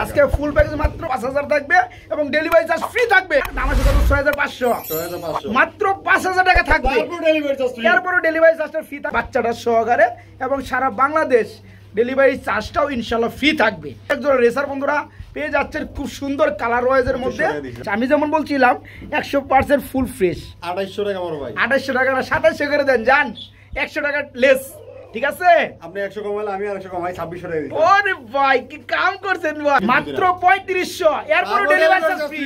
আজকে full package মাত্র 5000 থাকবে এবং ডেলিভারি চার্জ ফ্রি থাকবে। দাম আছে কত? 6500 মাত্র 5000 টাকা থাকবে। এরপর ডেলিভারি চার্জটা ফ্রি থাকবে বাচ্চাটার সহকারে এবং সারা বাংলাদেশ ডেলিভারি চার্জটাও ইনশাআল্লাহ ফ্রি থাকবে। একজন রেসার বন্ধুরা পেয়ে যাচ্ছেন খুব সুন্দর কালার ওয়াইজের মধ্যে। আমি যেমন বলছিলাম 100% ফুল ফ্রেশ 2800 টাকা আমার ভাই, 2800 টাকা না 2700 করে দেন জান, 100 টাকা লেস। ঠিক আছে, আপনি 100 কমালে আমি আর 100 কমাই 2600 টাকা দিই। ওরে ভাই কি কাম করছেন ভাই, মাত্র 3500। এরপর ডেলিভারি চার্জ ফ্রি।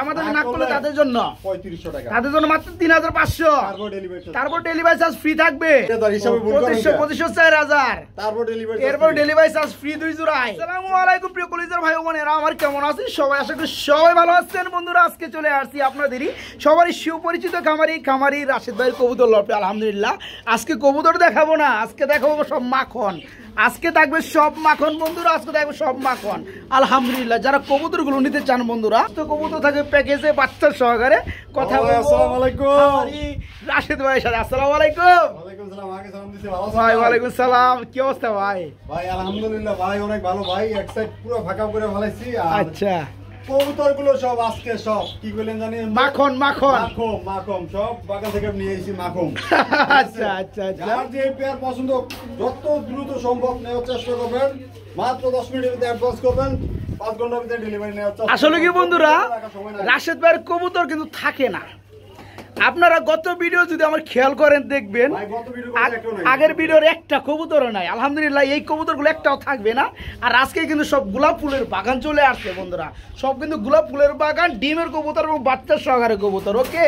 আমাদের না করলে তাদের জন্য 3500 টাকা, তাদের জন্য মাত্র 3500। তারপর ডেলিভারি চার্জ ফ্রি থাকবে 2500 4000। এরপর ডেলিভারি চার্জ ফ্রি 2 জোড়ায়। আসসালামু আলাইকুম প্রিয় কলিজার ভাই ও বোনেরা, আমার কেমন আছেন সবাই? আশা করি সবাই ভালো আছেন বন্ধুরা। আজকে চলে আসছি আপনাদেরই সবারই সুপরিচিত খামারি রাশেদ ভাইয়ের কবুতর লটে। আলহামদুলিল্লাহ আজকে কবুতর দেখাবো না, আজকে দেখাবো সব মাখন। আজকে থাকবে সব মাখন বন্ধুরা, আজকে থাকবে সব মাখন। আলহামদুলিল্লাহ যারা কবুতর গুলো নিতে চান বন্ধুরা, তো কবুতর থাকবে প্যাকেজে বাচ্চার সহকারে। কথা বলবো আসসালামু আলাইকুম রাশেদ ভাইয়ের সাথে। আসসালামু আলাইকুম। ওয়ালাইকুম সালাম। আগে সালাম দিছি ভালো আছেন ভাই? ওয়ালাইকুম সালাম। কি অবস্থা ভাই? ভাই আলহামদুলিল্লাহ ভাই অনেক ভালো ভাই, এক সাইড পুরো ফাঁকা করে ফেলাইছি। আচ্ছা কবুতর গুলো সব আজকে সব কি বলেন জানি মাখন মাখন মাখন মাখন সব বাগা থেকে নিয়ে এসেছি মাখন। আচ্ছা আচ্ছা আচ্ছা, যার যে পেয়ার পছন্দ যত দ্রুত সম্ভব নেওয়ার চেষ্টা করবেন, মাত্র 10 মিনিটের ভিতরে অ্যাডভান্স করবেন, 5 ঘন্টার ভিতরে ডেলিভারি নেওয়ার চেষ্টা। আসলে কি বন্ধুরা রাশেদ ভাইয়ের কবুতর কিন্তু থাকে না। আপনারা গত ভিডিও যদি আমার খেয়াল করেন দেখবেন আগের ভিডিওর একটা কবুতরও নাই। আলহামদুলিল্লাহ এই কবুতরগুলো একটাও থাকবে না। আর আজকে কিন্তু সব গোলাপ ফুলের বাগান চলে আসছে বন্ধুরা, সব কিন্তু গোলাপ ফুলের বাগান, ডিমের কবুতর এবং বাচ্চার সহকারে কবুতর। ওকে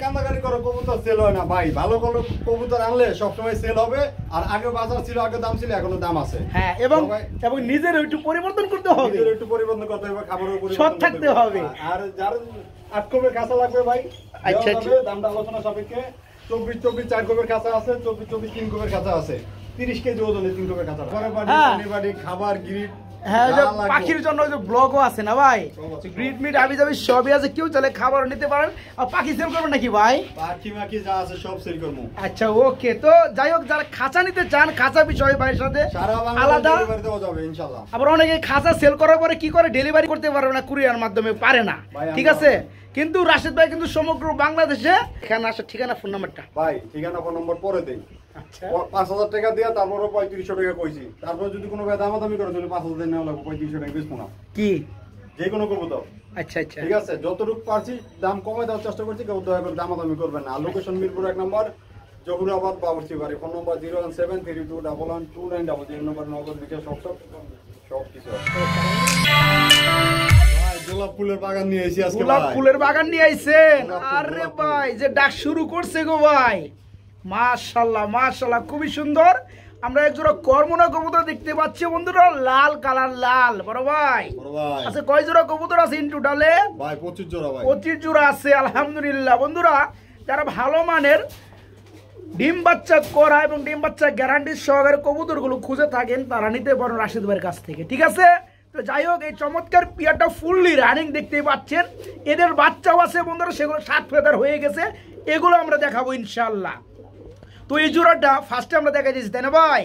কান্দাকারি করে কবুতর সেল হয় না ভাই, ভালো ভালো কবুতর আনলে সবসময় সেল হবে। আর আগে বাজার ছিল, আগে দাম ছিল, এখনো দাম আছে। হ্যাঁ, এবং নিজের একটু পরিবর্তন করতে হবে, একটু পরিবর্তন করতে হবে, খাবারের উপর সৎ থাকতে হবে। আর যার 8 কপের কাঁচা লাগবে ভাই, আচ্ছা আচ্ছা দামটা আলোচনা সাপেক্ষে। 24 4 কপের কাঁচা আছে, 24 3 কপের কাঁচা আছে, 30 কেজি ওজনে 3 কপের কাঁচা। বাড়ি খাবার গ্রিড, হ্যাঁ পাখির জন্য যে ব্লগও আছে না ভাই, গ্রিড মিট আবি যাবি সবই আছে। কেউ চাইলে খাবার নিতে পারেন। আর পাখি সেল করবেন নাকি ভাই? পাখি মাখি যা আছে সব সেল করব। আচ্ছা ওকে, তো যাই হোক যারা খাঁচা নিতে চান, খাঁচা বিষয় ভাইয়ের সাথে আলাদা ডেলিভারি দেওয়া যাবে ইনশাআল্লাহ। আবার অনেকে খাঁচা সেল করার পরে কি করে ডেলিভারি করতে পারবে না, কুরিয়ার মাধ্যমে পারে না। ঠিক আছে, কিন্তু রাশেদ ভাই কিন্তু সমগ্র বাংলাদেশে এখানে আসার ঠিকানা ফোন নাম্বারটা ভাই, ঠিকানা ফোন নাম্বার পরে দেই। আচ্ছা 5000 টাকা দিয়া তারপরে 3500 টাকা কইছি। তারপর যদি কোনো দামাদামি করে তাহলে 5000 নেওয়া লাগবে, 3500 টাকা বেচবো না কি যে কোনো কবুতর। আচ্ছা আচ্ছা ঠিক আছে, যতটুকু পারছি দাম কমাই দেওয়ার চেষ্টা করছি, কেউ দয়া করে দামাদামি করবেন না। লোকেশন মিরপুর 1 নম্বর, জহুরাবাদ বাবুর্চি বাড়ি। ফোন নম্বর 01732112900। এই নম্বর নগদ বিকাশ সব কিছু আছে। গোলাপ ফুলের বাগান নিয়ে আইছি আজকে। গোলাপ ফুলের বাগান নিয়ে আইছেন? আরে ভাই যে ডাক শুরু করছে গো ভাই, মাশাআল্লাহ মাশাআল্লাহ খুবই সুন্দর। আমরা এক জোড়া কর্মনা কবুতর দেখতে পাচ্ছি বন্ধুরা, লাল কালার, লাল বড় ভাই। আচ্ছা কয় জোড়া কবুতর আছে ইন টোটালে? ভাই 25 জোড়া ভাই, 25 জোড়া আছে। আলহামদুলিল্লাহ বন্ধুরা যারা ভালো মানের ডিম বাচ্চা করা এবং ডিম বাচ্চা গ্যারান্টি সহকারে কবুতরগুলো খুঁজে থাকেন, তারা নিতে পারেন রাশেদ ভাইয়ের কাছ থেকে। ঠিক আছে, তো যাই হোক এই চমৎকার পিয়ারটা ফুললি রানিং দেখতেই পাচ্ছেন। এদের বাচ্চাও আছে বন্ধুরা, সেগুলো 7 ফেদার হয়ে গেছে, এগুলো আমরা দেখাবো ইনশাআল্লাহ। তো এই জোড়াটা ফার্স্টে আমরা দেখা দিয়েছি তাই না ভাই?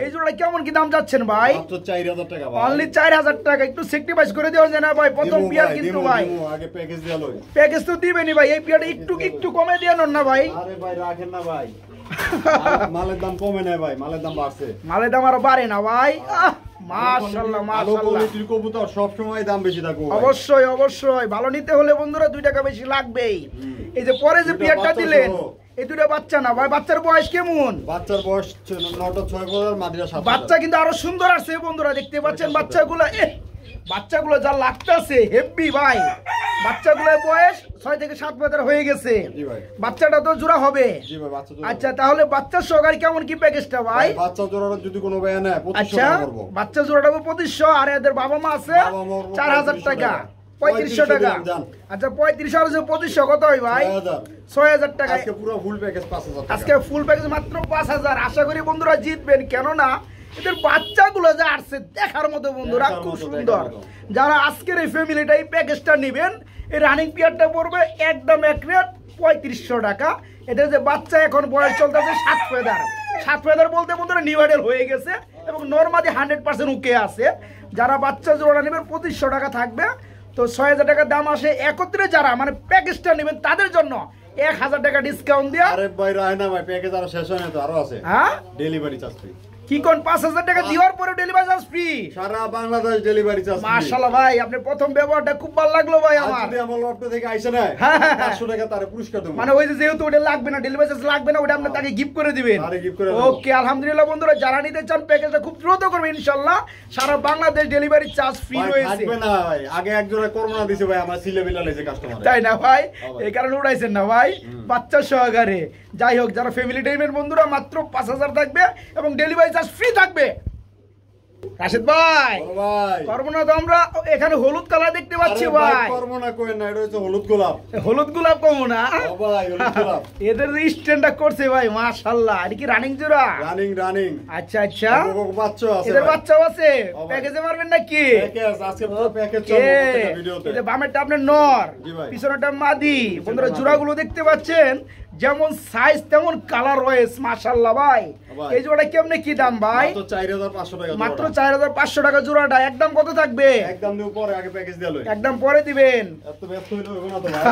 এই জোড়াটা কেমন কি দাম যাচ্ছেন ভাই? মাত্র 4000 টাকা ভাই, অনলি 4000 টাকা। একটু সেক্রিফাইস করে দেওয়া যায় না ভাই? প্রথম পিয়ার কিন্তু ভাই, আগে প্যাকেজ দেয়া লই। প্যাকেজ তো দিবেনই ভাই, এই পিয়ারটা একটু কমে দেন না ভাই। আরে ভাই রাখেন না ভাই, মালের দাম কমে না ভাই, মালের দাম বাড়ছে। মালের দাম আরো বাড়ে না ভাই? মাশাআল্লাহ মাশাআল্লাহ, কবুতর সব সময় দাম বেশি থাকে। অবশ্যই অবশ্যই, ভালো নিতে হলে বন্ধুরা 2 টাকা বেশি লাগবেই। এই যে পরে যে পিয়ারটা দিলেন এই দুটো বাচ্চা না ভাই, বাচ্চার বয়স কেমন? বাচ্চার বয়স 9টা 6 বছর, মাদিরা 7। বাচ্চা কিন্তু আরো সুন্দর আছে বন্ধুরা, দেখতে পাচ্ছেন বাচ্চাগুলো যা লাগতেছে হেভি ভাই। বাচ্চাগুলোর বয়স 6 থেকে 7 বছর হয়ে গেছে। বাচ্চাটা তো জোড়া হবে। আচ্ছা তাহলে বাচ্চার সহকারে কেমন কি প্যাকেজটা ভাই? বাচ্চা জোড়াটা যদি কোনো ভাই নেয় 2500 টাকা করব। বাচ্চা জোড়াটা 2500, আর এদের বাবা মা আছে 4000 টাকা, 3500 টাকা। আচ্ছা 3500 আর 2500 কত হয় ভাই? 6000 টাকা। আজকে পুরো ফুল প্যাকেজ 5000 টাকা। আজকে ফুল প্যাকেজ মাত্র 5000। আশা করি বন্ধুরা জিতবেন, কেননা এদের বাচ্চাগুলো যা আসছে দেখার মতো বন্ধুরা, খুব সুন্দর। যারা আজকের এই ফ্যামিলিটা এই প্যাকেজটা নেবেন, এই রানিং পিয়ারটা পড়বে একদম এক রেট 3500 টাকা। এদের যে বাচ্চা এখন বয়স চলতেছে 7 ফেদার। 7 ফেদার বলতে বন্ধুরা নিউ আইডেল হয়ে গেছে, এবং নরমাদি 100% ওকে আছে। যারা বাচ্চা জোড়া নেবেন 2500 টাকা থাকবে। তো 6000 টাকা দাম আসে একত্রে যারা মানে প্যাকেজটা নেবেন তাদের জন্য 1000 টাকা ডিসকাউন্ট দিয়া। আরে ভাই রায়না ভাই প্যাকেজ আরো শেষ হয় না তো, আরো আছে। হ্যাঁ ডেলিভারি চার্জ ফ্রি। কি কোন 5000 টাকা দেওয়ার পরে ডেলিভারি চার্জ ফ্রি, সারা বাংলাদেশ ডেলিভারি চার্জ ফ্রি। মাশাআল্লাহ ভাই আপনার প্রথম ব্যবহারটা খুব ভালো লাগলো ভাই আমার। যদি আমার লফট থেকে আইসা না 500 টাকা তার পুরস্কার দেব। মানে ওই যে যেহেতু ওটা লাগবে না, ডেলিভারি চার্জ লাগবে না, ওটা আপনি তাকে গিফট করে দিবেন। আরে গিফট করে দেব। ওকে আলহামদুলিল্লাহ বন্ধুরা, যারা নিতে চান প্যাকেজটা খুব দ্রুত করবেন ইনশাআল্লাহ। সারা বাংলাদেশ ডেলিভারি চার্জ ফ্রি রয়েছে। থাকবে না ভাই, আগে এক জোড়া করোনা দিছে ভাই, আমার সিলে বিলা লাইছে কাস্টমার। তাই না ভাই, এই কারণে উড়াইছেন না ভাই বাচ্চা সহকারে। যাই হোক, যারা ফ্যামিলি টাইমের বন্ধুরা মাত্র 5000 থাকবে এবং ডেলিভারি চার্জ ফ্রি থাকবে। রাশেদ ভাই করবো না তো আমরা এখানে হলুদ কালার দেখতে পাচ্ছি ভাই। করবো না কই না, এটা হচ্ছে হলুদ গোলাপ। হলুদ গোলাপ কমো না ভাই, হলুদ গোলাপ এদের যে স্ট্যান্ডটা করছে ভাই মাশাআল্লাহ। এটা কি রানিং জোড়া? রানিং। আচ্ছা আচ্ছা, বাচ্চা আছে, এদের বাচ্চাও আছে। প্যাকেজে মারবেন নাকি? প্যাকেজ আজকে পুরো প্যাকেজ চলবে প্রত্যেকটা ভিডিওতে। এই যে বামেরটা আপনার নর, পিছনেরটা মাদি। বন্ধুরা জোড়াগুলো দেখতে পাচ্ছেন, যেমন সাইজ তেমন কালার রয়েছে মাশাআল্লাহ ভাই। এই জোড়া কেমনে কি দাম ভাই? মাত্র 4500 টাকা। মাত্র 4500 টাকা জোড়াটা। একদম কত থাকবে? একদম দিও পরে, আগে প্যাকেজ দিয়ালো। একদম পরে দিবেন। এত ব্যস্ত হইলো হবে না তো ভাই।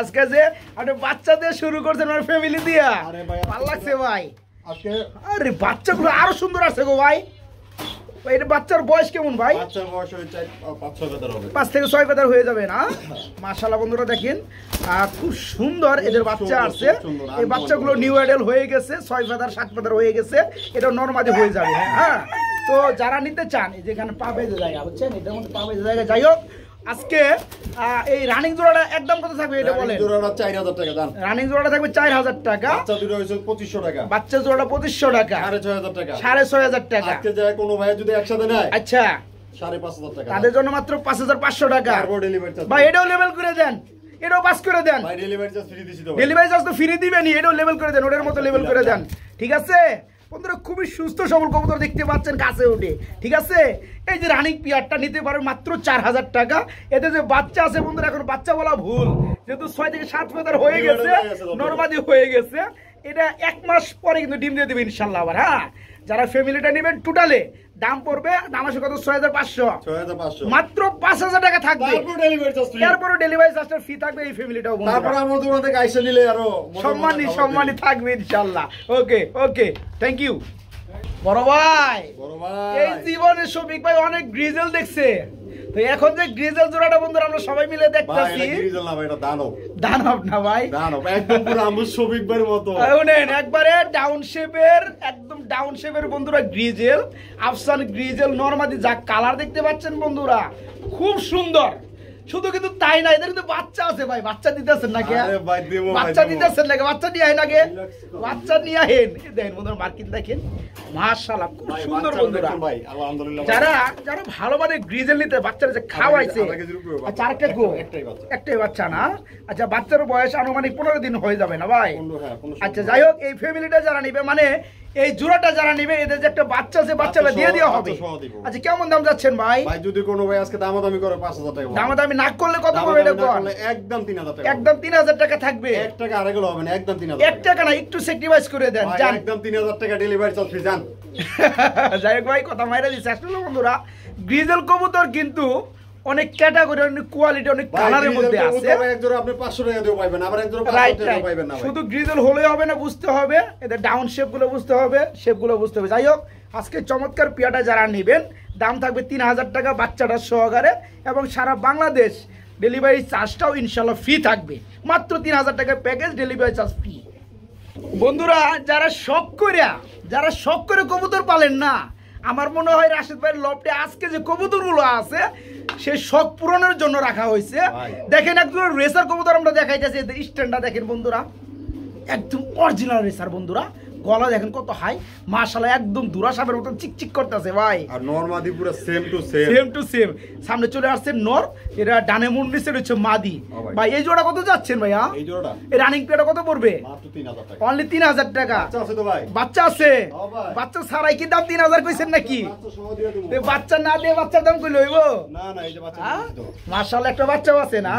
আজকে যে আপনি বাচ্চা দিয়ে শুরু করছেন আমার ফ্যামিলি দিয়া, আরে ভাই ভালো লাগছে ভাই। আজকে আরে বাচ্চাগুলো আরো সুন্দর আছে গো ভাই। এটা বাচ্চার বয়স কেমন ভাই? বাচ্চার বয়স ওই 5-6 ফেদার হবে। 5 থেকে 6 ফেদার হয়ে যাবে না? মাশাআল্লাহ বন্ধুরা দেখেন খুব সুন্দর এদের বাচ্চা আছে। এই বাচ্চাগুলো নিউ অ্যাডাল্ট হয়ে গেছে, 6 ফেদার 7 ফেদার হয়ে গেছে। এটা নরমালি হয়ে যাবে। হ্যাঁ, তো যারা নিতে চান এই যেখানে পাবে যে জায়গা বুঝছেন, এটার মধ্যে পাবে যে জায়গা। যাই হোক, আজকে এই রানিং জোড়াটা একদম কত থাকবে এটা বলেন? জোড়াটা 4000 টাকা দাম। রানিং জোড়াটা থাকবে 4000 টাকা। বাচ্চা দুটো হইছে 2500 টাকা। বাচ্চা জোড়াটা 2500 টাকা। 6500 টাকা। 6500 টাকা। আজকে যায় কোনো ভাই যদি একসাথে নেয়, আচ্ছা 5500 টাকা। তাদের জন্য মাত্র 5500 টাকা। তারপর ডেলিভারি চার্জ ভাই এটাও লেভেল করে দেন, এটাও পাস করে দেন। ভাই ডেলিভারি চার্জ ফ্রি দিছি তো। ডেলিভারি চার্জ তো ফ্রি দিবেনই, এটাও লেভেল করে দেন, ওটার মতো লেভেল করে দেন। ঠিক আছে বন্ধুরা, খুবই সুস্থ সবল কবুতর দেখতে পাচ্ছেন কাছে উঠে। ঠিক আছে, এই যে রানিং পিয়ারটা নিতে পারবেন মাত্র 4000 টাকা। এতে যে বাচ্চা আছে বন্ধুরা, এখন বাচ্চা বলা ভুল, যেহেতু 6 থেকে 7 ফেদার হয়ে গেছে, নরমাদি হয়ে গেছে। এটা 1 মাস পরে কিন্তু ডিম দিয়ে দেবে ইনশাআল্লাহ আবার। হ্যাঁ, যারা ফ্যামিলিটা নেবেন টোটালে দাম পড়বে দাম আসে কত? 6500। মাত্র 5000 টাকা থাকবে। এরপরও ডেলিভারি চার্জটা ফ্রি থাকবে এই ফ্যামিলিটাও। তারপর আমার দোকান থেকে আইসা নিলে আরো সম্মানী থাকবে ইনশাআল্লাহ। ওকে থ্যাংক ইউ বড় ভাই। এই জীবনে শফিক ভাই অনেক গ্রিজেল দেখছে, তো এখন যে গ্রিজেল জোড়াটা বন্ধুরা আমরা সবাই মিলে দেখতেছি। গ্রিজেল না ভাই, এটা দানব। দানব না ভাই, দানব একদম পুরো আমু শফিক ভাইয়ের মতো। শুনেন, একবারে ডাউন শেপের, একদম ডাউন শেপের বন্ধুরা গ্রিজেল, আফসান গ্রিজেল নরমাদি যা কালার দেখতে পাচ্ছেন বন্ধুরা, খুব সুন্দর। শুধু কিন্তু তাই না, এদের কিন্তু বাচ্চা আছে ভাই। বাচ্চা দিতেছেন নাকি? বাচ্চা দিতেছেন নাকি? বাচ্চা নিয়ে আহেন আগে, বাচ্চা নিয়ে আহেন। দেখেন বন্ধুরা মার্কিন দেখেন মাশাআল্লাহ খুব সুন্দর বন্ধুরা। যারা যারা ভালো মানে গ্রিজেল নিতে বাচ্চারা যে খাওয়াইছে। আচ্ছা আরেকটা গো, একটাই বাচ্চা না? আচ্ছা বাচ্চার বয়স আনুমানিক 15 দিন হয়ে যাবে না ভাই? আচ্ছা যাই হোক, এই ফ্যামিলিটা যারা নিবে মানে এই জোড়াটা যারা নিবে, এদের যে একটা বাচ্চা আছে বাচ্চাটা দিয়ে দেওয়া হবে। আচ্ছা কেমন দাম যাচ্ছেন ভাই? ভাই যদি কোনো ভাই আজকে দামাদামি করে 5000 টাকা। দামাদামি না করলে কত পড়বে এটা কোন? একদম 3000 টাকা। একদম 3000 টাকা থাকবে। 1 টাকা আরেকগুলো হবে না, একদম 3000। 1 টাকা না, একটু স্যাক্রিফাইস করে দেন জান। একদম 3000 টাকা ডেলিভারি চার্জ ফ্রি জান। যাই হোক ভাই, কথা মাইরা দিছে আসলে বন্ধুরা। গ্রিজেল কবুতর কিন্তু অনেক ক্যাটাগরি, অনেক কোয়ালিটি, অনেক কালারের মধ্যে আছে। এক জোড়া আপনি 500 টাকা দিয়েও পাবেন, আবার এক জোড়া 500 টাকা পাবেন না। শুধু গ্রিজেল হলে হবে না, বুঝতে হবে এদের ডাউন শেপগুলো বুঝতে হবে, শেপগুলো বুঝতে হবে। যাই হোক, আজকে চমৎকার পিয়াটা যারা নেবেন দাম থাকবে 3000 টাকা বাচ্চাটা সহকারে, এবং সারা বাংলাদেশ ডেলিভারি চার্জটাও ইনশাআল্লাহ ফ্রি থাকবে। মাত্র 3000 টাকা প্যাকেজ, ডেলিভারি চার্জ ফ্রি। বন্ধুরা যারা শখ করে কবুতর পালেন না, আমার মনে হয় রাশেদ ভাইয়ের লফটে আজকে যে কবুতরগুলো আছে সেই শখ পূরণের জন্য রাখা হয়েছে। দেখেন একদম রেসার কবুতর আমরা দেখাইতেছি, এদের স্ট্যান্ডটা দেখেন বন্ধুরা, একদম অরিজিনাল রেসার বন্ধুরা। গলা দেখেন কত হাই মাশাআল্লাহ, একদম দুরা সাপের মতন চিকচিক করতেছে ভাই। আর নরমাদি পুরো সেম টু সেম। সামনে চলে আসছে নর, এরা ডানে মুন নিচে রয়েছে মাদি। ভাই এই জোড়া কত যাচ্ছেন ভাইয়া? এই জোড়াটা এই রানিং পেয়ারটা কত পড়বে? মাত্র 3000 টাকা। অনলি 3000 টাকা। বাচ্চা আছে তো ভাই? বাচ্চা আছে। বাচ্চা ছাড়াই কি দাম 3000 কইছেন নাকি? বাচ্চা সহ দিয়ে দেব। এই বাচ্চা না দিয়ে বাচ্চার দাম কইলে হইবো? না না, এই যে বাচ্চা দিছি তো। মাশাআল্লাহ একটা বাচ্চাও আছে না?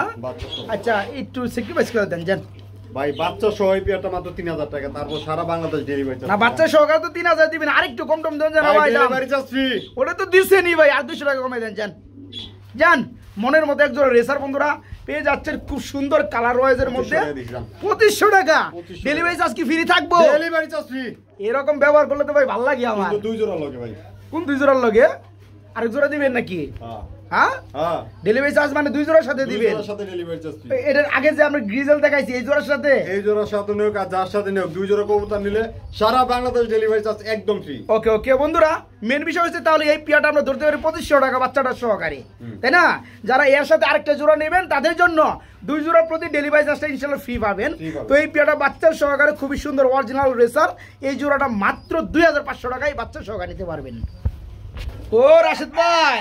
আচ্ছা একটু স্যাক্রিফাইস করে দেন জান। ভাই বাচ্চা সহ এই পেয়ারটা মাত্র 3000 টাকা, তারপর সারা বাংলাদেশ ডেলিভারি চার্জ। না বাচ্চা সহকারে তো 3000 দিবেন, আরেকটু কম টম দেন না ভাই, ডেলিভারি চার্জ ফ্রি। ওটা তো দিছেনই ভাই, আর 200 টাকা কমাই দেন। যান যান, মনের মতো একজন রেসার বন্ধুরা পেয়ে যাচ্ছেন খুব সুন্দর কালার ওয়াইজের মধ্যে 2500 টাকা। ডেলিভারি চার্জ কি ফ্রি থাকবো? Delivery charge free. এরকম ব্যবহার করলে তো ভাই ভালো লাগে আমার। কিন্তু 2 জোড়া লাগে ভাই। কোন 2 জোড়ার লগে? আরেক জোড়া দিবেন নাকি? হ্যাঁ হ্যাঁ হ্যাঁ, ডেলিভারি চার্জ মানে 2 জোড়ার সাথে দিবেন। 2 জোড়ার সাথে ডেলিভারি চার্জ ফ্রি। এটার আগে যে আমরা গ্রিজেল দেখাইছি এই জোড়ার সাথে, এই জোড়ার সাথে নিও আর যার সাথে নিও 2 জোড়া কবুতর নিলে সারা বাংলাদেশ ডেলিভারি চার্জ একদম ফ্রি। ওকে ওকে বন্ধুরা, মেন বিষয় হচ্ছে তাহলে এই পিয়াটা আমরা ধরতে পারি 2500 টাকা বাচ্চাটার সহকারে, তাই না? যারা এর সাথে আরেকটা জোড়া নেবেন তাদের জন্য 2 জোড়ার প্রতি ডেলিভারি চার্জটা ইনশাআল্লাহ ফ্রি পাবেন। তো এই পিয়াটা বাচ্চার সহকারে খুবই সুন্দর অরিজিনাল রেসার, এই জোড়াটা মাত্র 2500 টাকায় বাচ্চা সহকারে নিতে পারবেন। ও রাশেদ ভাই,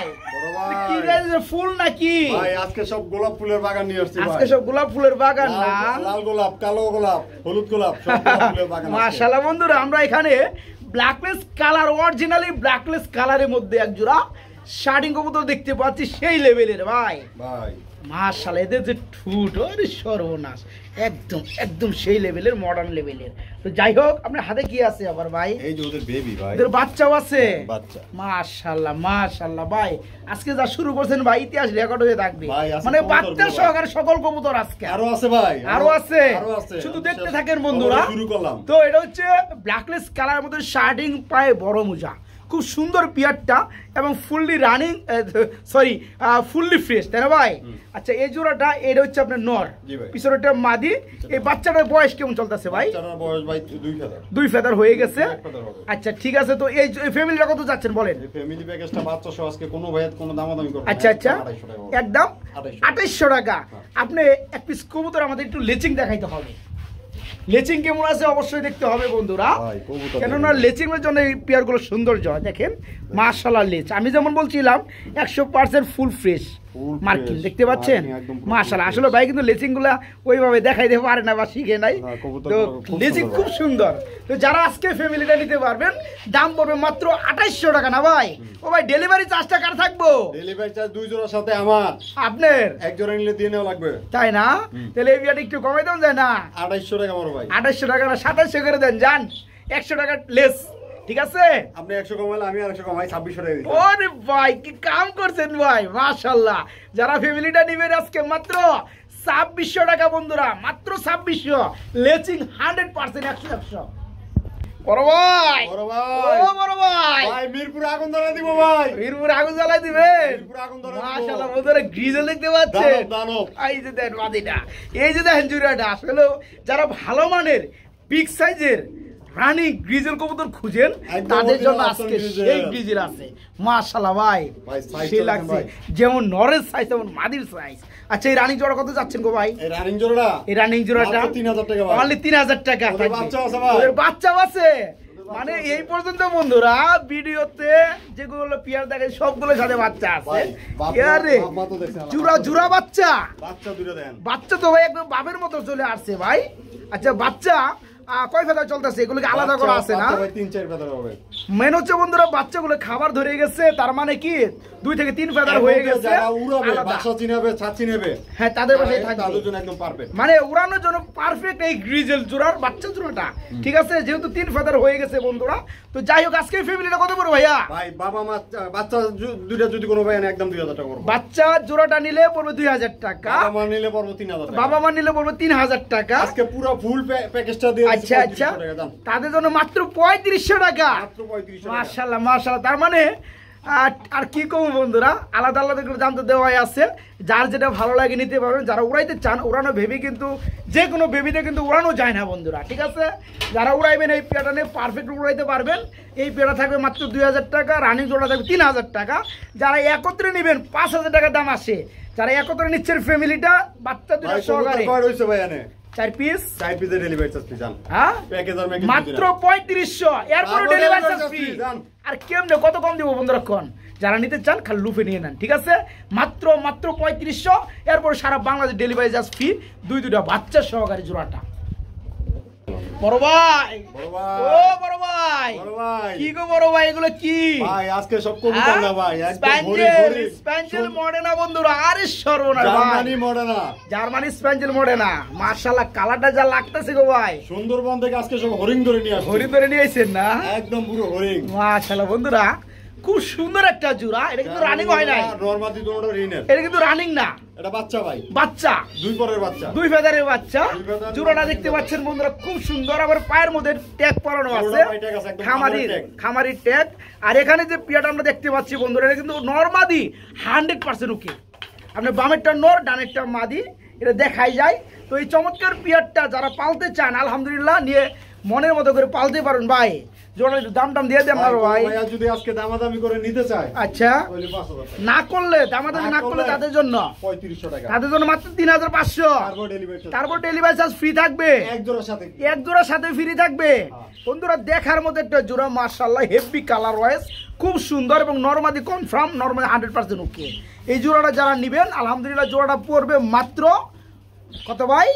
কি গাইস ফুল নাকি ভাই? আজকে সব গোলাপ ফুলের বাগান নিয়ে আসছি ভাই। আজকে সব গোলাপ ফুলের বাগান না? লাল গোলাপ, কালো গোলাপ, হলুদ গোলাপ, সব গোলাপ ফুলের বাগান। মাশাআল্লাহ বন্ধুরা, আমরা এখানে ব্ল্যাকলেস কালার, অরিজিনালি ব্ল্যাকলেস কালারের মধ্যে এক জোড়া শার্টিং কবুতর দেখতে পাচ্ছি, সেই লেভেলের ভাই। ভাই মাশাআল্লাহ, এদের যে ঠুট, ওরে সর্বনাশ, একদম একদম সেই লেভেলের, মডার্ন লেভেলের। তো যাই হোক, আপনার হাতে কি আছে আবার ভাই? এই যে ওদের বেবি ভাই, ওদের বাচ্চাও আছে। বাচ্চা। মাশাআল্লাহ মাশাআল্লাহ ভাই, আজকে যা শুরু করছেন ভাই ইতিহাস রেকর্ড হয়ে থাকবে। ভাই, আজকে মানে কবুতর বাচ্চা গুলো সহকারে সকল কবুতর আজকে আরো আছে ভাই, আরো আছে, আরো আছে। শুধু দেখতে থাকেন বন্ধুরা। শুরু করলাম। তো এটা হচ্ছে ব্ল্যাকলেস কালারের মধ্যে শার্টিং পায়ে বড় মোজা, খুব সুন্দর পিয়ারটা এবং fully running, sorry fully fresh, তাই না ভাই? আচ্ছা, এই জোড়াটা এটা হচ্ছে আপনার নর, পিছনেরটা মাদি। এই বাচ্চাটার বয়স কেমন চলতেছে ভাই? বাচ্চাটার বয়স ভাই 2 ফেদার। 2 ফেদার হয়ে গেছে। আচ্ছা ঠিক আছে, তো এই ফ্যামিলিটা কত যাচ্ছেন বলেন? এই ফ্যামিলি প্যাকেজটা বাচ্চা সহ আজকে কোনো ভাই কোনো দামাদামি করবে না। আচ্ছা আচ্ছা, 2800 টাকা। একদম 2800 টাকা। হ্যাঁ। আপনি এক পিস কবুতর আমাদের একটু লেচিং দেখাইতে হবে। লেচিং কেমন আছে অবশ্যই দেখতে হবে বন্ধুরা, ভাই কবুতর কেননা লেচিং এর জন্য এই পেয়ারগুলো সৌন্দর্য হয়। দেখেন মাশাআল্লাহ লেচ, আমি যেমন বলছিলাম 100% ফুল ফ্রেশ মার্কিং, দেখতে পাচ্ছেন? মাশাআল্লাহ, আসলে ভাই কিন্তু লেচিং গুলা ওইভাবে দেখাইতে পারে না বা শিখে নাই, তো লেচিং খুব সুন্দর। তো যারা আজকে ফ্যামিলিটা নিতে পারবেন, দাম পড়বে মাত্র 2800 টাকা। না ভাই? ও ভাই, ডেলিভারি চার্জটা কার থাকবো? ডেলিভারি চার্জ 2 জোড়ার সাথে আমার, আপনার এক জোড়া নিলে দিয়ে নেওয়া লাগবে, তাই না? তাহলে এই বিয়াটা একটু কমাই দেন যায় না? 2800 টাকা বড় ভাই। 2800 টাকা না 2700 করে দেন, যান 100 টাকা লেস, ঠিক আছে? আপনি 100 কমাইলে আমি 100 কমাই 2600 টাকা দিই। ওরে ভাই, কি কাম করছেন ভাই, মাশাআল্লাহ। যারা ফ্যামিলিটা নিবেন আজকে মাত্র 2600 টাকা বন্ধুরা, মাত্র 2600, লেচিং 100% 100। বড় ভাই, বড় ভাই, ও বড় ভাই, ভাই মিরপুর আগুন ধরে দিব ভাই, মিরপুর আগুন জ্বালাই দিবেন। মিরপুর আগুন ধরে দিব। মাশাআল্লাহ বন্ধুরা, গ্রিজেল দেখতে পাচ্ছেন? দানব দানব। এই যে দেন মাদিটা, এই যে দেখেন জুড়াটা। আসলে যারা ভালো মানের বিগ সাইজের রানী গ্রিজেল কবুতর খুঁজেন, তাদের জন্য আজকে সেই গ্রিজেল আছে। মাশাআল্লাহ ভাই, সেই লাগছে, যেমন নরের সাইজ তেমন মাদির সাইজ। আচ্ছা, এই রানিং জোড়া কত যাচ্ছেন গো ভাই? এই রানিং জোড়াটা, এই রানিং জোড়াটা মাত্র 3000 টাকা ভাই। অনলি 3000 টাকা। ওদের বাচ্চা আছে ভাই, ওদের বাচ্চাও আছে। মানে এই পর্যন্ত বন্ধুরা ভিডিওতে যেগুলো পিয়ার দেখে সবগুলোর সাথে বাচ্চা আছে। আরে জুরা জুরা বাচ্চা, বাচ্চা দুটো দেন। বাচ্চা তো ভাই একদম বাপের মতো চলে আসছে ভাই। আচ্ছা, বাচ্চা কয় ফেদার চলতেছে? এগুলোকে আলাদা করা আছে না? ভাই 3-4 ফেদার হবে। মেন হচ্ছে বন্ধুরা, বাচ্চাগুলো খাবার ধরে গেছে, তার মানে কি 2 থেকে 3 ফেদার হয়ে গেছে। যারা উড়াবে, বাসা চিনাবে, ছাদ চিনাবে, হ্যাঁ তাদের বাসায় থাকবে, তাদের জন্য একদম পারফেক্ট। মানে উড়ানোর জন্য পারফেক্ট এই গ্রিজেল জোড়ার বাচ্চা জোড়াটা, ঠিক আছে? যেহেতু 3 ফেদার হয়ে গেছে বন্ধুরা। তো যাই হোক, আজকে ফ্যামিলিটা কত পড়বে ভাইয়া? ভাই বাবা মা বাচ্চা দুইটা যদি কোনো ভাই একদম 2000 টাকা পড়বে। বাচ্চা জোড়াটা নিলে পড়বে 2000 টাকা, বাবা মা নিলে পড়বে 3000 টাকা, বাবা মা নিলে পড়বে 3000 টাকা। আজকে পুরো ফুল প্যাকেজটা দিয়ে দিচ্ছি। আচ্ছা আচ্ছা, তাদের জন্য মাত্র 3500 টাকা। মাত্র 3500 টাকা। মাশাআল্লাহ মাশাআল্লাহ, তার মানে আর কি কম বন্ধুরা, আলাদা আলাদা করে দাম তো দেওয়াই আছে। যার যেটা ভালো লাগে নিতে পারবেন। যারা উড়াইতে চান, উড়ানো ভেবে কিন্তু যে কোনো বেবিতে কিন্তু উড়ানো যায় না বন্ধুরা, ঠিক আছে? যারা উড়াইবেন এই পেয়াটা নিয়ে পারফেক্ট উড়াইতে পারবেন। এই পেয়াটা থাকবে মাত্র 2000 টাকা, রানিং জোড়া থাকবে 3000 টাকা। যারা একত্রে নেবেন 5000 টাকা দাম আসে। যারা একত্রে নিচ্ছেন ফ্যামিলিটা, বাচ্চা দুটো সহকারে 4 পিস, 4 পিসের ডেলিভারি চার্জ জান। হ্যাঁ প্যাকেজার মেকিং মাত্র 3500, এরপর ডেলিভারি চার্জ ফ্রি। আর কেমনে কত কম দিব বন্ধুরা কোন? যারা নিতে চান খালি লুফে নিয়ে নেন, ঠিক আছে? মাত্র 3500, এরপর সারা বাংলাদেশ ডেলিভারি চার্জ ফ্রি, দুইটা বাচ্চা সহকারে জোড়াটা। বড় ভাই, বড় ভাই, ও বড় ভাই, বড় ভাই, কি গো বড় ভাই, এগুলো কি ভাই? আজকে সব কবুতর না ভাই, একদম ভরি স্প্যাঞ্জেল, ভরি স্প্যাঞ্জেল মডেনা বন্ধুরা। আরে সর্বনাশ ভাই, Germany Modena, Germany spangle Modena. মাশাআল্লাহ, কালারটা যা লাগতেছে গো ভাই। সুন্দরবন থেকে আজকে সব হরিং ধরে নিয়ে আসছে, হরিণ ধরে নিয়ে আইছেন না? একদম পুরো হরিং। মাশাআল্লাহ বন্ধুরা, খুব সুন্দর একটা জোড়া। এটা কিন্তু রানিং হয় নাই, নরমাদি দুটোটা রিনের, এটা কিন্তু রানিং না, এটা বাচ্চা ভাই, বাচ্চা, দুই পরের বাচ্চা, দুই ফেদারের বাচ্চা। দুই ফেদারের জোড়াটা বাচ্চা। দেখতে পাচ্ছেন বন্ধুরা, খুব সুন্দর। আবার পায়ের মধ্যে ট্যাগ পরানো আছে, জোড়া পায়ে tag আছে, একদম খামারির tag। খামারির ট্যাগ। আর এখানে যে পিয়াটা আমরা দেখতে পাচ্ছি বন্ধুরা, এটা কিন্তু নরমাদি 100% ওকে। আপনি বামেরটা নর, ডানেরটা মাদি, এটা দেখাই যায়। তো এই চমৎকার পিয়ারটা যারা পালতে চান আলহামদুলিল্লাহ নিয়ে মনের মতো করে পালতে পারেন ভাই। জোড়ার দাম দিয়ে দেন না ভাই। ভাইয়া যদি আজকে দামাদামি করে নিতে চায়, আচ্ছা, তাহলে 5,000 টাকা। না করলে দামাদামি না করলে তাদের জন্য 3500 টাকা, তাদের জন্য মাত্র 3500। তারপর ডেলিভারি চার্জ, তারপর ডেলিভারি চার্জ ফ্রি থাকবে, এক জোড়ার সাথে। এক জোড়ার সাথে ফ্রি থাকবে। বন্ধুরা দেখার মতো একটা জোড়া, মাশাআল্লাহ হেভি কালার ওয়াইজ খুব সুন্দর এবং নরমাদি কনফার্ম, নরমাদি 100% ওকে। এই জোড়াটা যারা নেবেন আলহামদুলিল্লাহ জোড়াটা পড়বে মাত্র কত ভাই,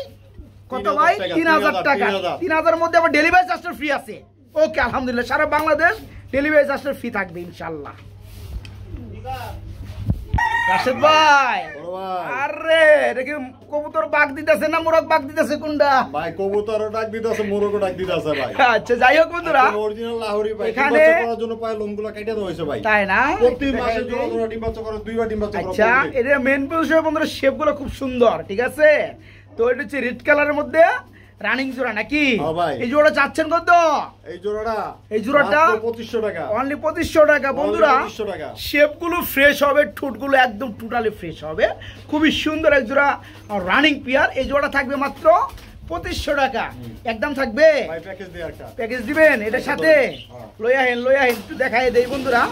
কত ভাই? 3000 টাকা। 3000 মধ্যে আবার ডেলিভারি চার্জটা ফ্রি আছে। ওকে আলহামদুলিল্লাহ, সারা বাংলাদেশ ডেলিভারি চার্জটা ফ্রি থাকবে ইনশাআল্লাহ। রাশেদ ভাই, বড় ভাই, আরে এটা কি কবুতর বাগ দিতেছে না মোরগ বাগ দিতেছে কোনটা? ভাই কবুতরও ডাক দিতেছে, মোরগও ডাক দিতেছে ভাই। আচ্ছা যাই হোক বন্ধুরা, অরিজিনাল লাহোরি ভাই, এখানে ডিম বাচ্চা করার জন্য পায়ে লোমগুলো কেটে দেওয়া হয়েছে ভাই। তাই না? প্রতি মাসে জোড়া ডিম বাচ্চা করে, দুইবার ডিম বাচ্চা করে। আচ্ছা, এটা মেন বিষয় বন্ধুরা, শেপগুলো খুব সুন্দর, ঠিক আছে? তো এটা হচ্ছে রেড কালারের মধ্যে রানিং জোড়া নাকি? হ্যাঁ ভাই। এই জোড়া চাচ্ছেন কত? এই জোড়াটা, এই জোড়াটা মাত্র 2500 টাকা, অনলি 2500 টাকা বন্ধুরা। 2500 টাকা। শেপগুলো ফ্রেশ হবে, ঠোঁটগুলো একদম টোটালি ফ্রেশ হবে, খুবই সুন্দর এক জোড়া রানিং পেয়ার। এই জোড়া থাকবে মাত্র 2500 টাকা, একদম থাকবে। ভাই প্যাকেজ দিয়ে একটা প্যাকেজ দিবেন এটার সাথে? লই আহেন একটু দেখাই দেই বন্ধুরা।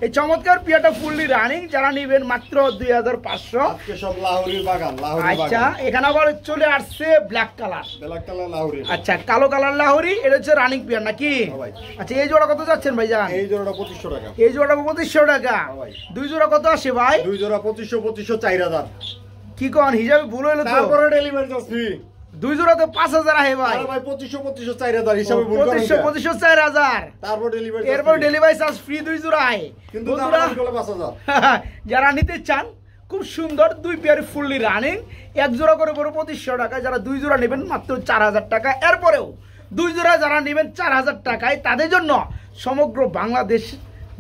এই চমৎকার পিয়াটা ফুললি রানিং, যারা নেবেন মাত্র 2500। আজকে সব লাহোরির বাগান, লাহোরির আচ্ছা, বাগান। এখানে আবার চলে আসছে black colour, black colour Lahori. আচ্ছা কালো কালার লাহোরি, এটা হচ্ছে রানিং পিয়ার নাকি? হ্যাঁ ভাই। আচ্ছা, এই জোড়া কত যাচ্ছেন ভাইজান? এই জোড়াটা 2500 টাকা, এই জোড়া 2500 টাকা। হ্যাঁ ভাই। দুই জোড়া কত আসে ভাই? দুই জোড়া 2500 4000। কি কোন হিসাবে ভুল হইলো তো? তারপরে ডেলিভারি চার্জ ফ্রি। দুই জোড়া তো 5000 আহে ভাই। আরে ভাই 2500 4000 হিসাবে ভুল করেন। 2500 4000, তারপর ডেলিভারি, এরপর ডেলিভারি চার্জ ফ্রি দুই জোড়া আহে। কিন্তু বন্ধুরা দাম হলো 5000। যারা নিতে চান খুব সুন্দর দুই পেয়ার ফুললি রানিং, এক জোড়া করে পড়ো 2500 টাকা। যারা দুই জোড়া নেবেন মাত্র 4000 টাকা। এরপরেও দুই জোড়া যারা নেবেন 4000 টাকায়, তাদের জন্য সমগ্র বাংলাদেশ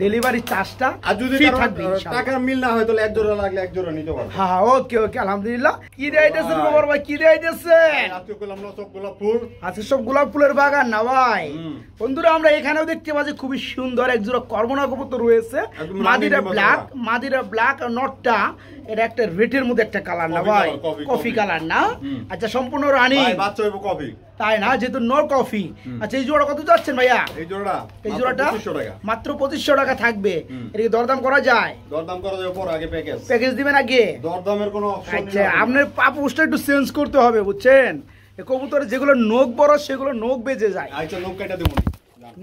ডেলিভারি চার্জটা আর যদি ফ্রি কারো থাকবে ইনশাআল্লাহ। টাকার মিল না হয় তাহলে এক জোড়া লাগলে এক জোড়া নিতে পারবে। হ্যাঁ ওকে ওকে আলহামদুলিল্লাহ। কি দেখাইতেছেন গোবর ভাই, কি দেখাইতেছেন? আজকে করলাম না সব গোলাপ ফুল। আচ্ছা, সব গোলাপ ফুলের বাগান না ভাই? হুম। বন্ধুরা আমরা এখানেও দেখতে পাচ্ছি খুবই সুন্দর এক জোড়া কর্মনা কবুতর রয়েছে। একদম মাদিরা রানী ব্ল্যাক, নির্বাচনা। মাদিরা ব্ল্যাক আর নটটা এটা একটা রেটের মধ্যে একটা কালার না কফি ভাই? Colour, coffee, coffee coffee. Colour না? হুম। আচ্ছা, সম্পূর্ণ রানী, ভাই বাচ্চা হইব কফি। তাই না? যেহেতু নর কফি। আচ্ছা, এই জোড়া কত যাচ্ছেন ভাইয়া? এই জোড়াটা, এই জোড়াটা 2500 টাকা। মাত্র 2500 টাকা থাকবে। হুম। এটা কি দরদাম করা যায়? দরদাম করা যাবে পর, আগে প্যাকেজ। প্যাকেজ দিবেন আগে? দরদামের কোনো অপশন আচ্ছা, আপনার পাপুসটা একটু চেঞ্জ করতে হবে বুঝছেন। এই কবুতরের যেগুলো নোক বড় সেগুলো নোক বেজে যায়, আচ্ছা লোক কাটা দেবো।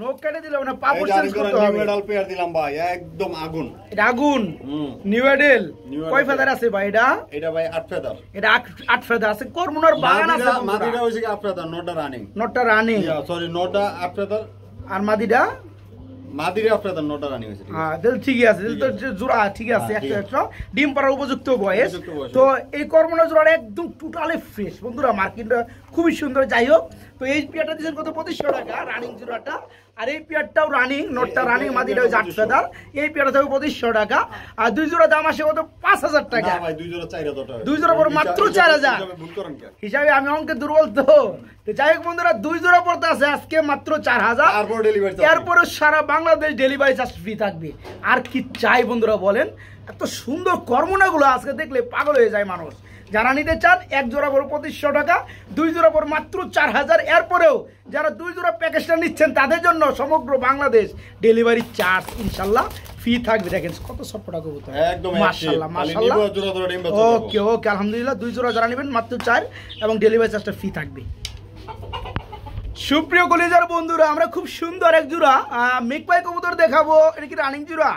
নোক কেটে দিলে মানে পাপুস এই চেঞ্জ জারি করে করতে নিউ হবে। মেডাল পেয়ার দিলাম ভাই, একদম আগুন। এটা আগুন হুম। নিউ এডেল নিউ কয় এডেল। ফেদার আছে ভাই? এটা এটা ভাই 8 ফেদার। এটা 8 ফেদার আছে। কর্মনার বাগান আছে মাদিরা বন্ধুরা। হইছে কি 8 ফেদার, নটা রানিং। নটটা রানিং সরি, নটা 8 ফেদার। আর মাদিটা মাদিরা 8 ফেদার, নটা রানিং হইছে। ঠিক আছে? হ্যাঁ, দিল ঠিকই আছে, দিল তো জোড়া ঠিক আছে, হ্যাঁ, ঠিক একটা ডিম পাড়ার উপযুক্ত বয়স। উপযুক্ত বয়স। তো এই কর্মনার জোড়াটা একদম টোটালি ফ্রেশ বন্ধুরা, মার্কেটটা খুবই সুন্দর। যাই হোক, তো এই পেয়ারটা দিচ্ছেন কত? 2500 টাকা রানিং জোড়াটা। আর এই পেয়ারটাও রানিং, নটটা রানিং, মাদিটা হচ্ছে 8 ফেদার। এই পেয়ারটা থাকবে 2500 টাকা। আর দুই জোড়া দাম আসে কত? 5000 টাকা। না ভাই, দুই জোড়া 4000 টাকা। দুই জোড়া পর মাত্র 4000। ভুল করেন কে? হিসাবে আমি অঙ্কে দুর্বল তো। যাই হোক বন্ধুরা, দুই জোড়া পড়তে আছে আজকে মাত্র 4000। তারপর ডেলিভারি চার্জ। এরপরে সারা বাংলাদেশ ডেলিভারি চার্জ ফ্রি থাকবে। আর কি চাই বন্ধুরা বলেন? এত সুন্দর কর্মনাগুলো আজকে দেখলে পাগল হয়ে যায় মানুষ। যারা নিতে চান এক জোড়া পর 2500 টাকা, দুই জোড়া পর মাত্র 4000। এরপরেও যারা দুই জোড়া প্যাকেজটা নিচ্ছেন তাদের জন্য সমগ্র বাংলাদেশ ডেলিভারি চার্জ ইনশাল্লাহ ফ্রি থাকবে। দেখেন কত সফটটা কবুতর, একদম মাশাআল্লাহ খালি মাশাআল্লাহ। নিব জোড়া জোড়া ডিম বাচ্চা দেবো। ওকে ওকে আলহামদুলিল্লাহ। দুই জোড়া যারা নেবেন মাত্র 4 এবং ডেলিভারি চার্জটা ফ্রি থাকবে। সুপ্রিয় কলিজার বন্ধুরা, আমরা খুব সুন্দর এক জোড়া মেঘপাই কবুতর দেখাবো। এটা কি রানিং জোড়া?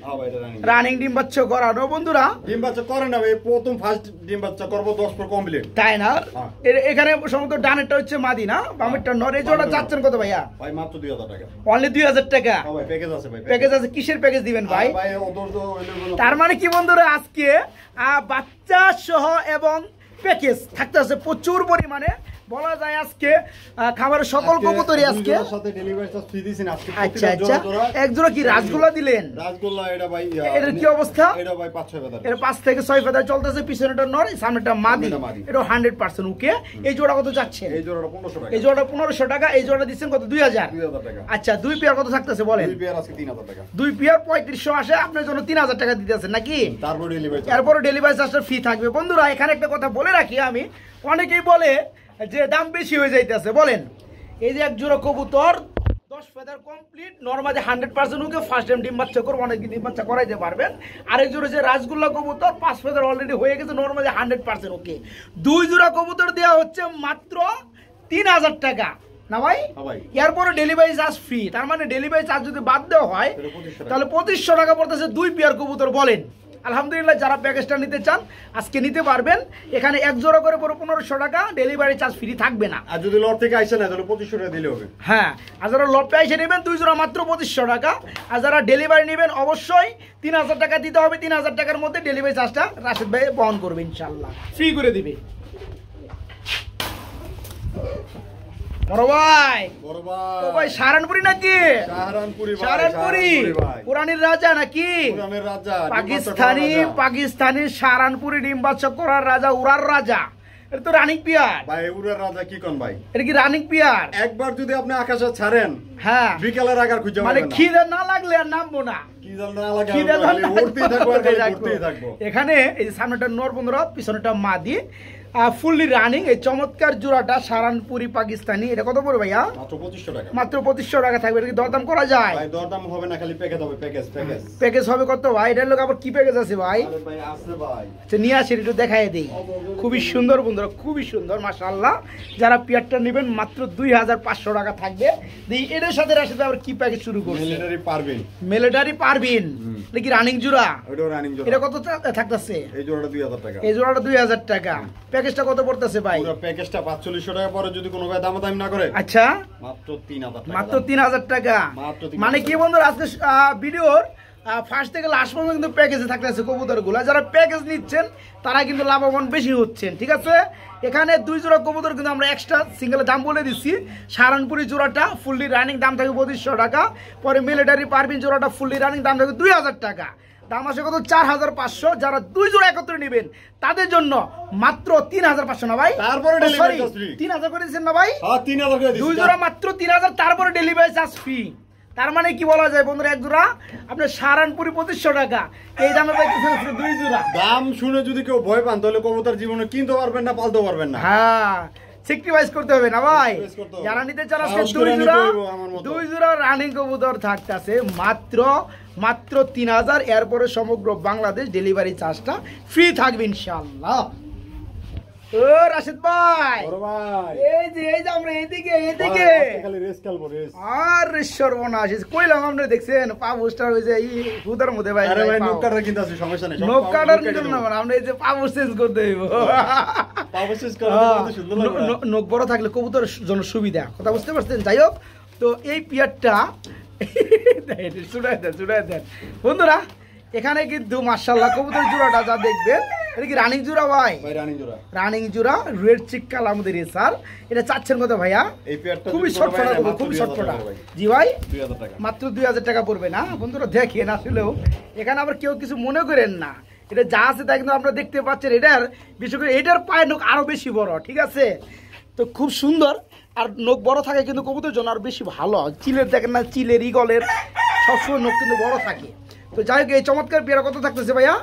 হ্যাঁ ভাই এটা রানিং। রানিং ডিম বাচ্চা করানো বন্ধুরা। ডিম বাচ্চা করে না ভাই, প্রথম ফার্স্ট ডিম বাচ্চা করব 10 পর কমপ্লিট। তাই না? হ্যাঁ। এখানে সম্ভবত ডানেরটা হচ্ছে মাদি না, বামেরটা নর। এই জোড়া যাচ্ছেন কত ভাইয়া? ভাই মাত্র 2000 টাকা। অনলি 2000 টাকা। হ্যাঁ ভাই প্যাকেজ আছে ভাই। প্যাকেজ আছে, কিসের প্যাকেজ দিবেন ভাই? ভাই ওদের তো হইলো তার মানে কি বন্ধুরা, আজকে বাচ্চা সহ এবং প্যাকেজ থাকতেছে প্রচুর পরিমাণে। বলা যায় আজকে খাবারের সকল কবুতরই আজকে সাথে ডেলিভারি চার্জ ফ্রি দিছেন আজকে। আচ্ছা আচ্ছা, এক জোড়া কি রাসগোল্লা দিলেন? রাসগোল্লা এটা ভাই এটার কি অবস্থা? এটা ভাই 5-6 ফেদার। এর 5 থেকে 6 ফেদার চলতেছে, পিছনেটা নর, সামনেটা মাদি। এটা 100% ওকে। এই জোড়া কত যাচ্ছে? এই জোড়াটা 1500 টাকা। এই জোড়াটা 1500 টাকা। এই জোড়াটা দিচ্ছেন কত? 2000 টাকা। আচ্ছা, দুই পেয়ার কত থাকতেছে বলেন? দুই পেয়ার আজকে 3000 টাকা। দুই পেয়ার 3500 আসে, আপনার জন্য 3000 টাকা দিতেছেন নাকি? তারপর ডেলিভারি চার্জ। এরপর ডেলিভারি চার্জটা ফ্রি থাকবে। বন্ধুরা এখানে একটা কথা বলে রাখি আমি, অনেকেই বলে যে দাম বেশি হয়ে যাইতেছে। বলেন, এই যে এক জোড়া কবুতর 10 feather complete, normally 100% okay first time ডিম বাচ্চা করবো, অনেক ডিম বাচ্চা করাইতে পারবেন। আরেক জোড়া যে রাসগোল্লা কবুতর 5 ফেদার অলরেডি হয়ে গেছে, নরমালি 100% ওকে। দুই জোড়া কবুতর দেওয়া হচ্ছে মাত্র 3000 টাকা না ভাই? এরপরে ডেলিভারি চার্জ ফ্রি। তার মানে ডেলিভারি চার্জ যদি বাদ দেওয়া হয় তাহলে 2500 টাকা পড়তেছে দুই পেয়ার কবুতর। বলেন আলহামদুলিল্লাহ, যারা প্যাকেজটা নিতে চান আজকে নিতে পারবেন। এখানে এক জোড়া করে পুরো 1500 টাকা, ডেলিভারি চার্জ ফ্রি থাকবে না। আর যদি লট থেকে আইসে না তাহলে 2500 টাকা দিলে হবে। হ্যাঁ, আর যারা লটে এসে নেবেন দুই জোড়া মাত্র 2500 টাকা। আর যারা ডেলিভারি নেবেন অবশ্যই 3000 টাকা দিতে হবে। 3000 টাকার মধ্যে ডেলিভারি চার্জটা রাশেদ ভাই বহন করবে, ইনশাআল্লাহ ফ্রি করে দিবে। বড় ভাই, ও ভাই সাহারানপুরি নাকি? সাহারানপুরি পুরানির রাজা নাকি? পুরানের রাজা, পাকিস্তানি সাহারানপুরি ডিম বাচ্চা করার রাজা, উড়ার রাজা। এটা তো রানিং পিয়ার ভাই। উড়ার রাজা কি কোন ভাই? এটা কি রানিং পিয়ার? একবার যদি আপনি আকাশে ছাড়েন, হ্যাঁ, বিকালের আগার খুঁজে মানে খিদে না লাগলে আর নামবো না। এখানে এই যে সামনেটা নর বন্ধুরা, পিছনেটা মাদি, ফুললি রানিং। এই চমৎকার জোড়াটা সাহারানপুরি পাকিস্তানি, এটা কত পড়বে ভাইয়া? মাত্র 2500 টাকা। মাত্র 2500 টাকা থাকবে। এটা কি দরদাম করা যায়? ভাই দরদাম হবে না, খালি প্যাকেজ হবে। প্যাকেজ হবে কত ভাই? এটার লোক আবার কি প্যাকেজ আছে ভাই? আরে ভাই আছে ভাই। আচ্ছা নিয়ে আসি, একটু দেখাই দেই। খুবই সুন্দর বন্ধুরা, খুবই সুন্দর মাশাআল্লাহ। যারা পিয়ারটা নেবেন মাত্র 2500 টাকা থাকবে। এটার সাথে রাশিদ আবার কি প্যাকেজ শুরু করছে? মিলিটারি পারবিন। এটা কি রানিং জোড়া? ওটাও রানিং জোড়া। এটা কত থাকতেছে? এই জোড়াটা 2000 টাকা। এই জোড়াটা 2000 টাকা। প্যাকেজটা কত পড়তেছে ভাই? পুরো প্যাকেজটা 4500 টাকা পরে যদি কোনো ভাই দামাদামি না করে, আচ্ছা মাত্র 3000 টাকা। মাত্র 3000 টাকা। মানে কি বন্ধুরা, আজকে ভিডিওর ফার্স্ট থেকে লাস্ট পর্যন্ত কিন্তু প্যাকেজে থাকতেছে কবুতরগুলো। যারা প্যাকেজ নিচ্ছেন তারা কিন্তু লাভবান বেশি হচ্ছেন, ঠিক আছে? এখানে দুই জোড়া কবুতর কিন্তু আমরা এক্সট্রা সিঙ্গেল দাম বলে দিচ্ছি। সাহারানপুরি জোড়াটা ফুললি রানিং দাম থাকে 2500 টাকা। পরে মিলিটারি পারবিন জোড়াটা ফুললি রানিং দাম থাকে 2000 টাকা। দাম আসে কত? 4500। যারা দুই জোড়া একত্রে নেবেন তাদের জন্য মাত্র 3500 না ভাই? তারপরে ডেলিভারি চার্জ ফ্রি। 3000 করে দিচ্ছেন না ভাই? হ্যাঁ 3000 করে দিচ্ছি। দুই জোড়া মাত্র 3000, তারপরে ডেলিভারি চার্জ ফ্রি। তার মানে কি বলা যায় বন্ধুরা, এক জোড়া আপনার সাহারানপুরি 2500 টাকা, এই দামে পাইতেছেন দুই জোড়া। দাম শুনে যদি কেউ ভয় পান তাহলে কবুতর জীবনে কিনতে পারবেন না, পালতে পারবেন না। হ্যাঁ, স্যাক্রিফাইস করতে হবে না ভাই। যারা নিতে চান আজকে দুই জোড়া রানিং কবুতর থাকতেছে মাত্র 3000। এরপরে সমগ্র বাংলাদেশ ডেলিভারি চার্জটা ফ্রি থাকবে ইনশাআল্লাহ। ও রাশিদ ভাই, এই যে আমরা এইদিকে খালি রেস খেলবো রেস। আর সর্বনাশ কইলাম, আমরা দেখছেন পা বুস্টার হইছে এই হুদার মধ্যে ভাই। আরে ভাই নক কাটার কিন্তু আছে, সমস্যা নেই। নক কাটার কিন্তু না, আমরা এই যে পা চেঞ্জ করতে হইব। পা চেঞ্জ করতে সুন্দর লাগবে। নক বড় থাকলে কবুতরের জন্য সুবিধা, কথা বুঝতে পারছেন? যাই হোক, তো এই পিয়ারটা চুড়াই দেন বন্ধুরা। এখানে কিন্তু মাশাআল্লাহ কবুতর জোড়াটা যা দেখবেন, এটা কি রানিং জোড়া ভাই? রানিং জোড়া, রেড চিক কালার মধ্যে রেসার। এটা চাচ্ছেন কত ভাইয়া? এই পেয়ারটা খুবই শর্টফটা, খুবই শর্টফটা। জি ভাই, 2000 টাকা। মাত্র 2000 টাকা পড়বে না বন্ধুরা। দেখেন আসলেও এখানে আবার কেউ কিছু মনে করেন না, এটা যা আছে তাই কিন্তু আপনারা দেখতে পাচ্ছেন। এটার বিশেষ করে এটার পায়ের নখ আরো বেশি বড়, ঠিক আছে? তো খুব সুন্দর। আর নখ বড় থাকে কিন্তু কবুতরের জন্য আর বেশি ভালো। চিলের দেখেন না, চিলের ইগলের সবসময় নখ কিন্তু বড় থাকে। তো যাই হোক, এই চমৎকার পেয়ারা কত থাকতেছে ভাইয়া?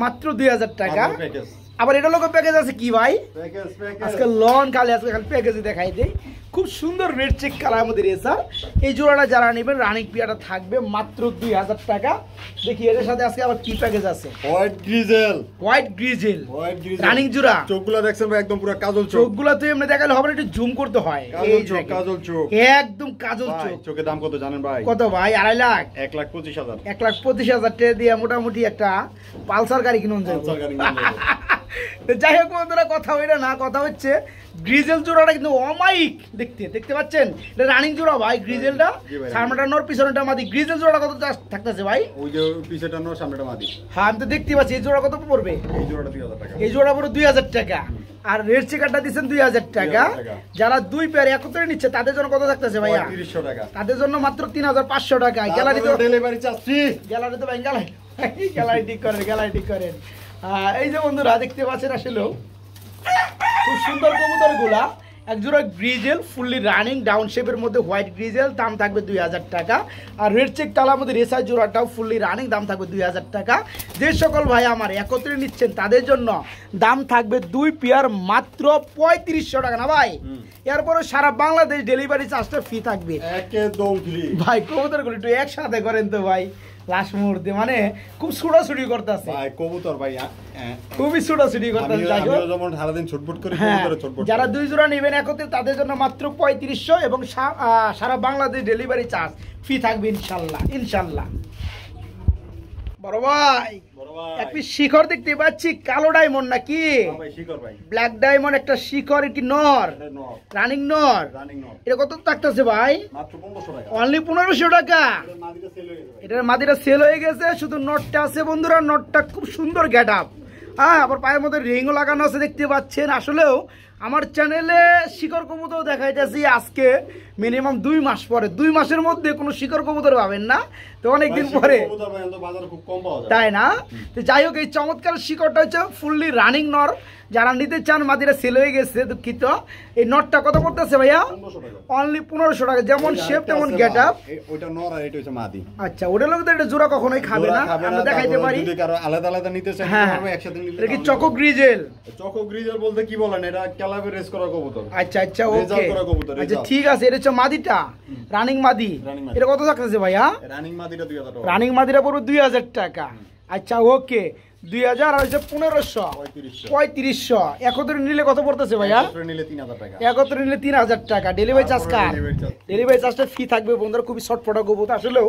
মাত্র 2000 টাকা। আবার এটা লোক প্যাকেজ আছে কি ভাই? আজকে লন খালি আজকে খালি প্যাকেজে দেখাই দেই। খুব সুন্দর রেড চেক কালার মধ্যে রেসার। এই জোড়াটা যারা নেবেন রানিং পিয়াটা থাকবে মাত্র 2000 টাকা। দেখি এর সাথে আজকে আবার কি প্যাকেজ আছে। হোয়াইট গ্রিজেল, রানিং জোড়া। চোখগুলো দেখছেন ভাই একদম পুরো কাজল চোখ। চোখগুলো তো এমনি দেখালে হবে না, একটু জুম করতে হয়। এই চোখ, কাজল চোখ, একদম কাজল চোখ। চোখের দাম কত জানেন ভাই? কত ভাই? 2.5 লাখ। 1,25,000। 1,25,000 টাকা দিয়ে মোটামুটি একটা পালসার গাড়ি কিনুন যাবে। যাই হোক বন্ধুরা, কথা হইলো না, কথা হচ্ছে গ্রিজেল জোড়াটা কিন্তু অমাইক দেখতে পাচ্ছেন। এটা রানিং জোড়া ভাই গ্রিজেলটা। সামনেটা নর পিছনেটা মাদি। গ্রিজেল জোড়া কত থাকতেছে ভাই? ওই যে পিছনেটা নর সামনেটা মাদি। হ্যাঁ আমি তো দেখতে পাচ্ছি। এই জোড়া কত পড়বে? এই জোড়াটা 2000 টাকা। এই জোড়া পুরো 2000 টাকা। আর রেড চেকারটা দিচ্ছেন 2000 টাকা। যারা দুই পেয়ার একত্রে নিচ্ছে তাদের জন্য কত থাকতেছে ভাইয়া? 3500 টাকা। তাদের জন্য মাত্র 3500 টাকা। গ্যালারি তো ডেলিভারি চার্জ ফ্রি। গ্যালারি তো ভাই গ্যালারি ঠিক করেন। এই যে বন্ধুরা দেখতে পাচ্ছেন আসলে খুব সুন্দর কবুতর গুলা। এক জোড়া গ্রিজেল ফুললি রানিং ডাউন শেপের মধ্যে হোয়াইট গ্রিজেল, দাম থাকবে 2000 টাকা। আর রেড চেক কালার মধ্যে রেসার জোড়াটাও ফুললি রানিং, দাম থাকবে 2000 টাকা। যে সকল ভাই আমার একত্রে নিচ্ছেন তাদের জন্য দাম থাকবে 2 পেয়ার মাত্র 3500 টাকা না ভাই? এরপরে সারা বাংলাদেশ ডেলিভারি চার্জটা ফ্রি থাকবে একদম ফ্রি। ভাই কবুতরগুলো একটু একসাথে করেন তো ভাই, লাস্ট মুহূর্তে মানে খুব ছুটাছুটি করতেছে ভাই কবুতর ভাই খুবই ছুটাছুটি করতেছে। যেমন সারাদিন ছটফট করে ছটফট। যারা 2 জোড়া নেবেন একত্রে তাদের জন্য মাত্র 3500 এবং সারা বাংলাদেশ ডেলিভারি চার্জ ফ্রি থাকবে ইনশাল্লাহ। বড় ভাই একটি শিখর দেখতে পাচ্ছি, কালো ডায়মন্ড নাকি ব্ল্যাক ডায়মন্ড, একটা শিখর, একটি নর, রানিং নর। এটা কত থাকতেছে ভাই? অনলি 1500 টাকা। এটার মাদিটা সেল হয়ে গেছে, শুধু নটটা আছে বন্ধুরা। নটটা খুব সুন্দর গেট আপ। হ্যাঁ, আবার পায়ের মধ্যে রিংও লাগানো আছে দেখতে পাচ্ছেন। আসলেও আমার চ্যানেলে শিকড় কবুতর দেখাইতেছি আজকে মিনিমাম 2 মাস পরে। 2 মাসের মধ্যে কোনো শিকড় কবুতর পাবেন না, তো অনেকদিন পরে, তাই না? তো যাই হোক, এই চমৎকার শিকড়টা হচ্ছে ফুললি রানিং নর। যারা নিতে চান মাদিরা সেল হয়ে গেছে, দুঃখিত। এই নটটা কত পড়তেছে ভাইয়া? অনলি 1500 টাকা। যেমন শেপ তেমন গেট আপ। ওইটা নর আর এটা হচ্ছে মাদি। আচ্ছা, ওটার লোক তো এটা জোড়া কখনোই খাবে না, আমরা দেখাইতে পারি। যদি কারো আলাদা আলাদা নিতে চান তবে একসাথে নিতে। এটা কি চকো গ্রিজেল? চকো গ্রিজেল বলতে কি বলেন? এটা ক্যালাবে রেস করা কবুতর। আচ্ছা ওকে, আচ্ছা ঠিক আছে। এটা হচ্ছে মাদিটা, রানিং মাদি। এটা কত থাকতেছে ভাইয়া? রানিং মাদিটা 2000 টাকা। রানিং মাদিটা পুরো 2000 টাকা। আচ্ছা ওকে, 2000 আর হচ্ছে 1500, 3500। একত্রে নিলে কত পড়তেছে ভাইয়া? একত্রে নিলে 3000 টাকা। একত্রে নিলে 3000 টাকা। ডেলিভারি চার্জ কার? ডেলিভারি চার্জটা ফ্রি থাকবে বন্ধুরা। খুবই শর্টফটা কবুতর। আসলেও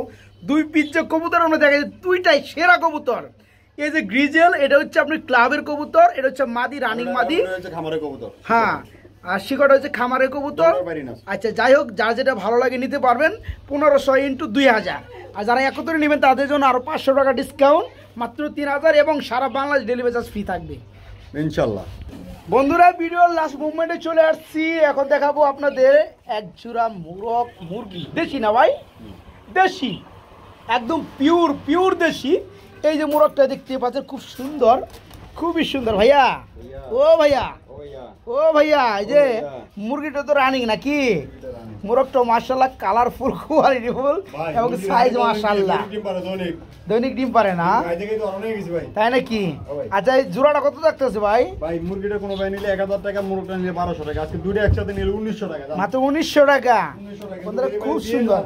2 পিস যে কবুতর আমরা দেখা যায়, 2টাই সেরা কবুতর। এই যে গ্রিজেল, এটা হচ্ছে আপনার ক্লাবের কবুতর। এটা হচ্ছে মাদি, রানিং মাদি, খামারের কবুতর। হ্যাঁ, আর শিকড় হচ্ছে খামারের কবুতর। আচ্ছা যাই হোক, যার যেটা ভালো লাগে নিতে পারবেন। 1500 × 2000। আর যারা একত্রে নেবেন তাদের জন্য আরো 500 টাকা ডিসকাউন্ট, মাত্র 3000, এবং সারা বাংলাদেশ ডেলিভারি চার্জ ফ্রি থাকবে ইনশাআল্লাহ। বন্ধুরা ভিডিওর লাস্ট মুভমেন্টে চলে আসছি। এখন দেখাবো আপনাদের এক জোড়া মোরগ মুরগি। দেশি না ভাই? দেশি, একদম পিওর দেশি। এই যে মোরগটা দেখতে পাচ্ছেন, খুব সুন্দর, খুবই সুন্দর ভাইয়া। ও ভাইয়া, এই যে মুরগিটা তো রানিং নাকি? মোরগটা মাশাআল্লাহ কালারফুল, কোয়ালিটিফুল, এবং সাইজ মাশাআল্লাহ। দৈনিক ডিম পারে না, তাই নাকি? আচ্ছা এই জোড়াটা কত থাকতেছে ভাই? ভাই মুরগিটা কোনো ভাই নিলে 1000 টাকা, মোরগটা নিলে 1200 টাকা। আজকে দুটো একসাথে নিলে 1900 টাকা। মাত্র 1900 টাকা বন্ধুরা, খুব সুন্দর।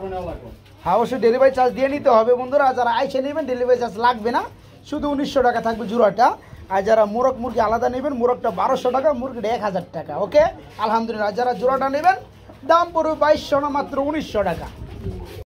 হ্যাঁ, অবশ্যই ডেলিভারি চার্জ দিয়ে নিতে হবে বন্ধুরা। যারা আইসে নেবেন ডেলিভারি চার্জ লাগবে না, শুধু 1900 টাকা থাকবে জোড়াটা। আর যারা মোরগ মুরগি আলাদা নেবেন, মোরগটা 1200 টাকা, মুরগিটা 1000 টাকা। ওকে, আলহামদুলিল্লাহ। যারা জোড়াটা নেবেন দাম পড়বে 2200 না, মাত্র 1900 টাকা।